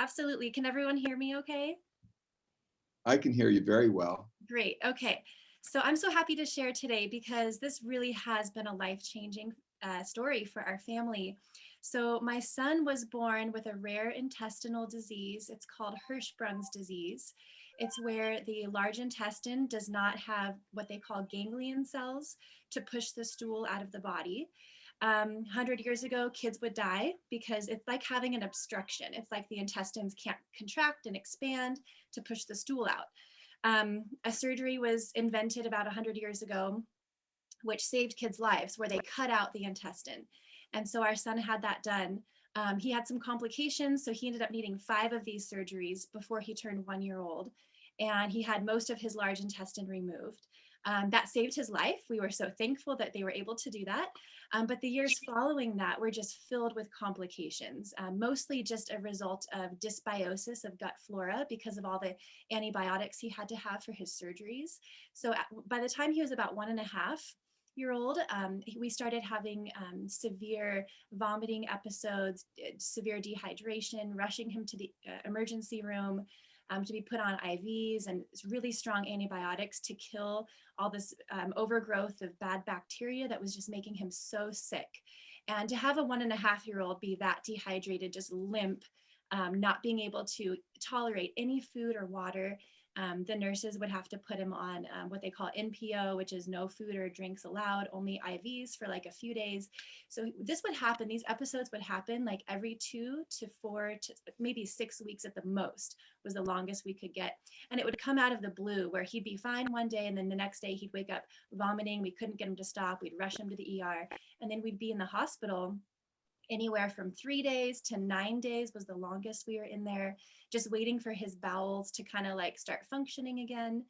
Absolutely. Can everyone hear me okay? I can hear you very well. Great. Okay. So I'm so happy to share today because this really has been a life-changing story for our family. So my son was born with a rare intestinal disease. It's called Hirschsprung's disease. It's where the large intestine does not have what they call ganglion cells to push the stool out of the body. 100 years ago, kids would die because it's like having an obstruction. It's like the intestines can't contract and expand to push the stool out. A surgery was invented about 100 years ago, which saved kids' lives, where they cut out the intestine. And so our son had that done. He had some complications, so he ended up needing 5 of these surgeries before he turned 1 year old. And he had most of his large intestine removed. That saved his life. We were so thankful that they were able to do that. But the years following that were just filled with complications, mostly just a result of dysbiosis of gut flora because of all the antibiotics he had to have for his surgeries. So by the time he was about 1.5 year old, we started having severe vomiting episodes, severe dehydration, rushing him to the emergency room to be put on IVs and really strong antibiotics to kill all this overgrowth of bad bacteria that was just making him so sick. And to have a 1.5 year old be that dehydrated, just limp, not being able to tolerate any food or water, the nurses would have to put him on what they call NPO, which is no food or drinks allowed, only IVs for like a few days. So this would happen, these episodes would happen like every 2 to 4 to maybe 6 weeks at the most was the longest we could get. And it would come out of the blue where he'd be fine one day and then the next day he'd wake up vomiting. We couldn't get him to stop. We'd rush him to the ER and then we'd be in the hospital anywhere from 3 days to 9 days was the longest we were in there, just waiting for his bowels to kind of like start functioning again.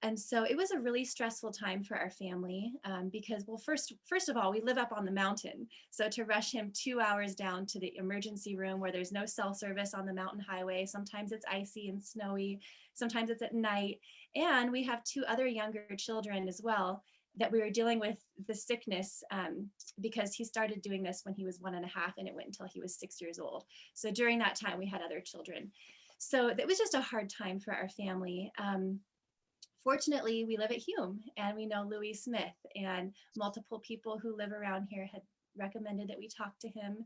And so it was a really stressful time for our family because, well, first of all, we live up on the mountain. So to rush him 2 hours down to the emergency room where there's no cell service on the mountain highway, sometimes it's icy and snowy, sometimes it's at night. And we have 2 other younger children as well that we were dealing with the sickness because he started doing this when he was 1.5 and it went until he was 6 years old. So during that time, we had other children. So it was just a hard time for our family. Fortunately, we live at Hume and we know Louis Smith, and multiple people who live around here had recommended that we talk to him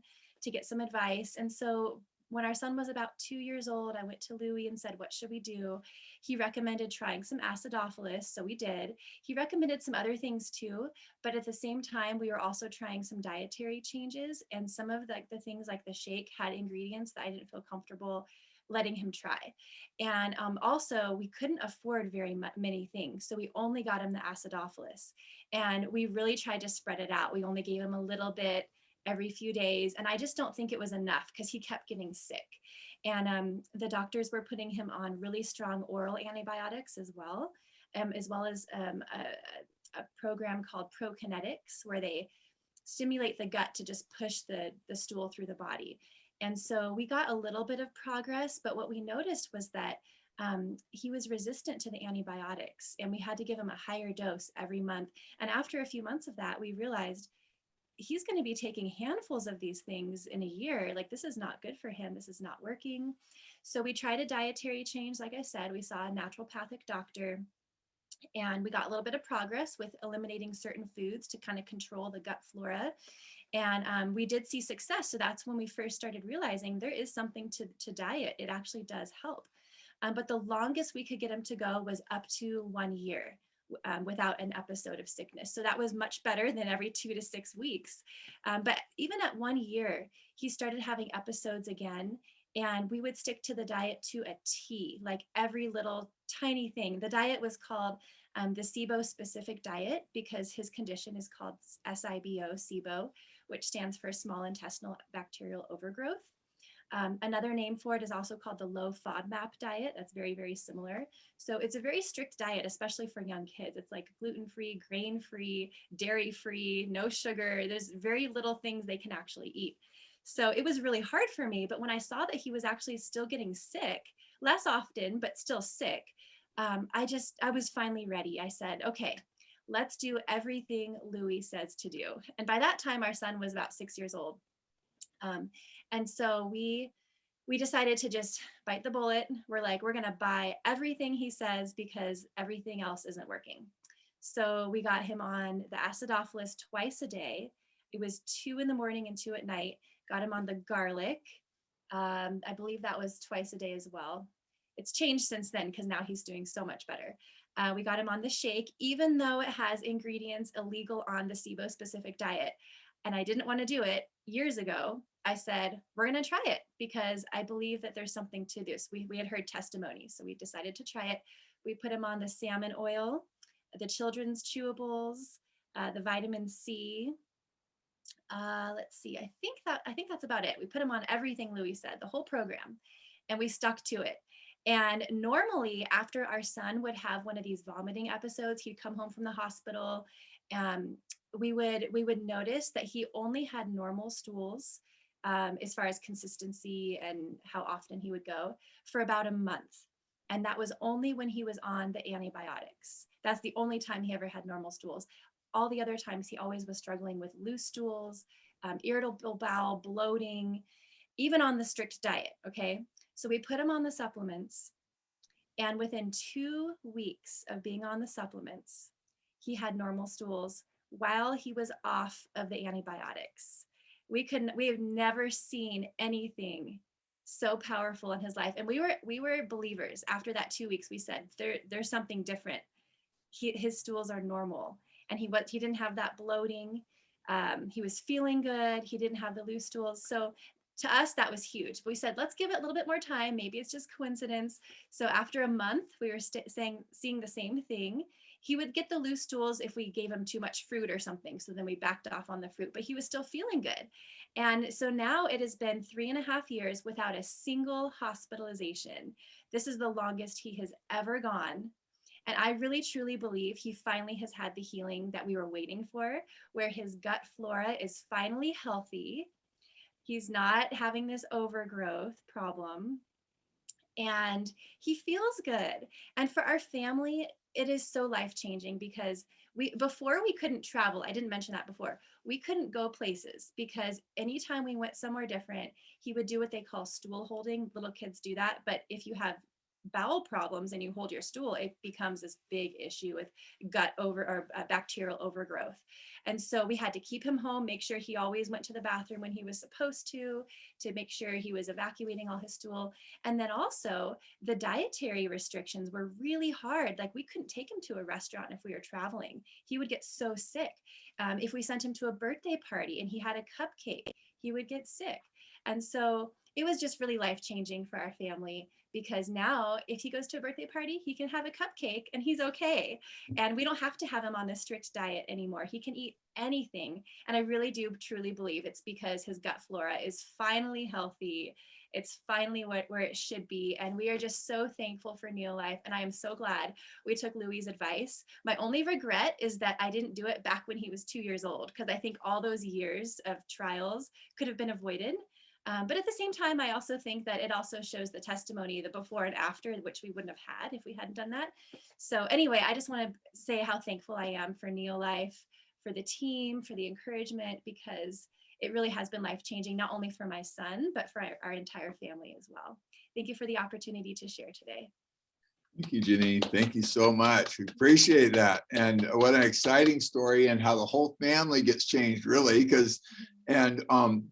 to get some advice. And so when our son was about 2 years old, I went to Louis and said, what should we do? He recommended trying some acidophilus. So we did. He recommended some other things too. But at the same time, we were also trying some dietary changes. And some of the things like the shake had ingredients that I didn't feel comfortable letting him try. And also, we couldn't afford very many things. So we only got him the acidophilus. And we really tried to spread it out. We only gave him a little bit every few days. And I just don't think it was enough because he kept getting sick. And the doctors were putting him on really strong oral antibiotics as well as a program called prokinetics, where they stimulate the gut to just push the stool through the body. And so we got a little bit of progress, but what we noticed was that he was resistant to the antibiotics and we had to give him a higher dose every month. And after a few months of that, we realized he's going to be taking handfuls of these things in a year. Like, this is not good for him. This is not working. So we tried a dietary change. Like I said, we saw a naturopathic doctor and we got a little bit of progress with eliminating certain foods to kind of control the gut flora. And we did see success. So that's when we first started realizing there is something to diet. It actually does help. But the longest we could get him to go was up to 1 year without an episode of sickness. So that was much better than every 2 to 6 weeks. But even at 1 year, he started having episodes again. And we would stick to the diet to a T, like every little tiny thing. The diet was called the SIBO specific diet because his condition is called SIBO, which stands for small intestinal bacterial overgrowth. Another name for it is also called the low FODMAP diet. That's very, very similar. So it's a very strict diet, especially for young kids. It's like gluten-free, grain-free, dairy-free, no sugar. There's very little things they can actually eat. So it was really hard for me. But when I saw that he was actually still getting sick, less often, but still sick, I was finally ready. I said, okay, let's do everything Louis says to do. And by that time, our son was about 6 years old. And so we we decided to just bite the bullet. We're like, we're going to buy everything he says because everything else isn't working. So we got him on the acidophilus twice a day. It was 2 in the morning and 2 at night. Got him on the garlic. I believe that was twice a day as well. It's changed since then because now he's doing so much better. We got him on the shake, even though it has ingredients illegal on the SIBO specific diet. And I didn't want to do it years ago. I said, we're going to try it because I believe that there's something to this. We had heard testimonies, so we decided to try it. We put him on the salmon oil, the children's chewables, the vitamin C. Let's see. I think that's about it. We put him on everything Louis said, the whole program, and we stuck to it. And normally, after our son would have one of these vomiting episodes, he'd come home from the hospital. We would notice that he only had normal stools as far as consistency and how often he would go for about a month. And that was only when he was on the antibiotics. That's the only time he ever had normal stools. All the other times he always was struggling with loose stools, irritable bowel, bloating, even on the strict diet. Okay. So we put him on the supplements. And within 2 weeks of being on the supplements, he had normal stools while he was off of the antibiotics. We have never seen anything so powerful in his life. And we were believers. After that 2 weeks, we said, there's something different. His stools are normal. And he didn't have that bloating. He was feeling good. He didn't have the loose stools. So to us, that was huge. We said, let's give it a little bit more time. Maybe it's just coincidence. So after a month, we were seeing the same thing. He would get the loose stools if we gave him too much fruit or something. So then we backed off on the fruit, but he was still feeling good. And so now it has been 3.5 years without a single hospitalization. This is the longest he has ever gone. And I really, truly believe he finally has had the healing that we were waiting for, where his gut flora is finally healthy. He's not having this overgrowth problem and he feels good. And for our family, it is so life-changing because before we couldn't travel. I didn't mention that before. We couldn't go places because anytime we went somewhere different, he would do what they call stool holding. Little kids do that. But if you have bowel problems and you hold your stool, it becomes this big issue with bacterial overgrowth. And so we had to keep him home, make sure he always went to the bathroom when he was supposed to make sure he was evacuating all his stool. And then also the dietary restrictions were really hard. Like we couldn't take him to a restaurant if we were traveling. He would get so sick. If we sent him to a birthday party and he had a cupcake, he would get sick. And so it was just really life-changing for our family because now if he goes to a birthday party, he can have a cupcake and he's okay. And we don't have to have him on this strict diet anymore. He can eat anything. And I really do truly believe it's because his gut flora is finally healthy. It's finally where it should be. And we are just so thankful for NeoLife. And I am so glad we took Louis' advice. My only regret is that I didn't do it back when he was 2 years old, because I think all those years of trials could have been avoided. But at the same time, I also think that it also shows the testimony, the before and after, which we wouldn't have had if we hadn't done that. So anyway, I just want to say how thankful I am for NeoLife, for the team, for the encouragement, because it really has been life-changing, not only for my son, but for our entire family as well. Thank you for the opportunity to share today. Thank you, Jenine. Thank you so much. We appreciate that. And what an exciting story, and how the whole family gets changed, really. Because, and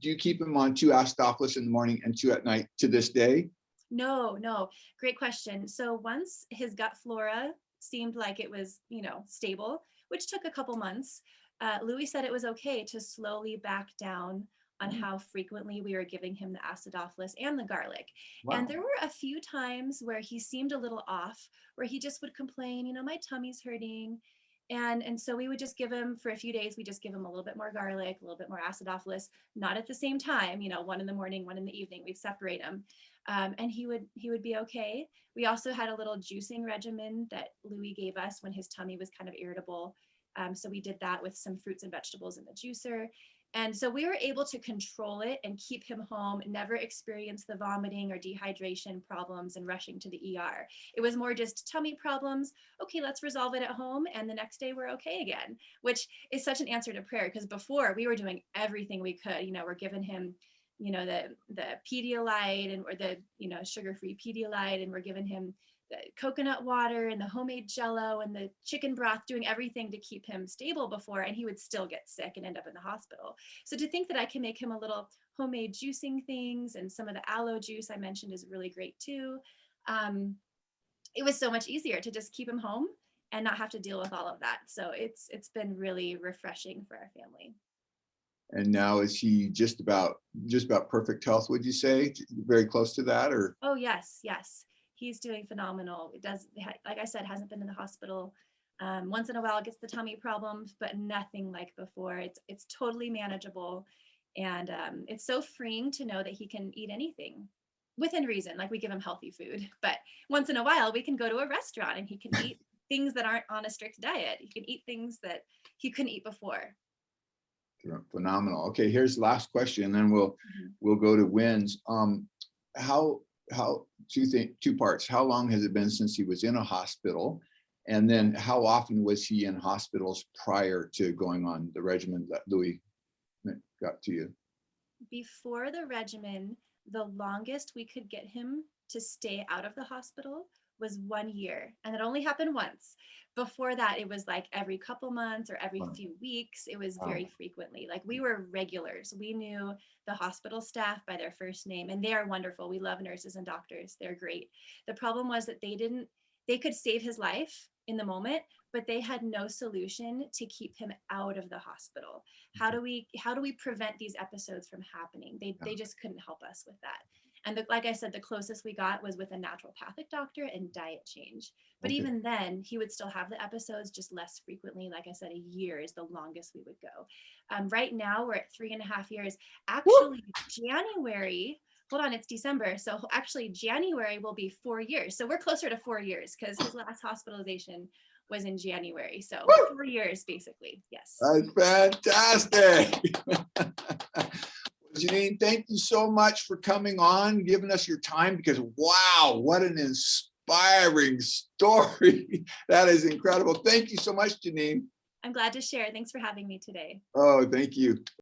do you keep him on 2 acidophilus in the morning and 2 at night to this day? No. Great question. So once his gut flora seemed like it was, stable, which took a couple months, Louis said it was okay to slowly back down on how frequently we were giving him the acidophilus and the garlic. Wow. And there were a few times where he seemed a little off, where he just would complain, my tummy's hurting. And so we would just give him, for a few days, we just give him a little bit more garlic, a little bit more acidophilus, not at the same time, 1 in the morning, 1 in the evening, we'd separate them. And he would be okay. We also had a little juicing regimen that Louis gave us when his tummy was kind of irritable. So we did that with some fruits and vegetables in the juicer. And so we were able to control it and keep him home, never experience the vomiting or dehydration problems and rushing to the ER. It was more just tummy problems. Okay, let's resolve it at home. And the next day we're okay again, which is such an answer to prayer, because before we were doing everything we could. We're giving him the Pedialyte or the, sugar-free Pedialyte, and we're giving him the coconut water and the homemade Jello and the chicken broth, doing everything to keep him stable before, and he would still get sick and end up in the hospital. So to think that I can make him a little homemade juicing things, and some of the aloe juice I mentioned is really great too. It was so much easier to just keep him home and not have to deal with all of that. So it's been really refreshing for our family. And now is he just about perfect health, would you say? Very close to that, or? Oh, yes, yes. He's doing phenomenal. It does, like I said, hasn't been in the hospital. Once in a while gets the tummy problems, but nothing like before. It's totally manageable. And it's so freeing to know that he can eat anything within reason. Like, we give him healthy food, but once in a while we can go to a restaurant and he can eat things that aren't on a strict diet. He can eat things that he couldn't eat before. Phenomenal. Okay, here's the last question, and then we'll go to wins. How two parts. How long has it been since he was in a hospital? And then how often was he in hospitals prior to going on the regimen that Louis got to you? Before the regimen, the longest we could get him to stay out of the hospital was 1 year. And it only happened once. Before that, it was like every couple months or every few weeks. It was very frequently. Like, we were regulars. We knew the hospital staff by their first name, and they are wonderful. We love nurses and doctors. They're great. The problem was that they could save his life in the moment, but they had no solution to keep him out of the hospital. How do we prevent these episodes from happening? They just couldn't help us with that. And like I said, the closest we got was with a naturopathic doctor and diet change. But even then, he would still have the episodes, just less frequently. Like I said, a year is the longest we would go. Right now, we're at 3.5 years. Actually, January, hold on, it's December. So actually, January will be 4 years. So we're closer to 4 years, because his last hospitalization was in January. So 4 years, basically. Yes. That's fantastic. Jenine, thank you so much for coming on, giving us your time, because wow, what an inspiring story. That is incredible. Thank you so much, Jenine. I'm glad to share. Thanks for having me today. Oh, thank you.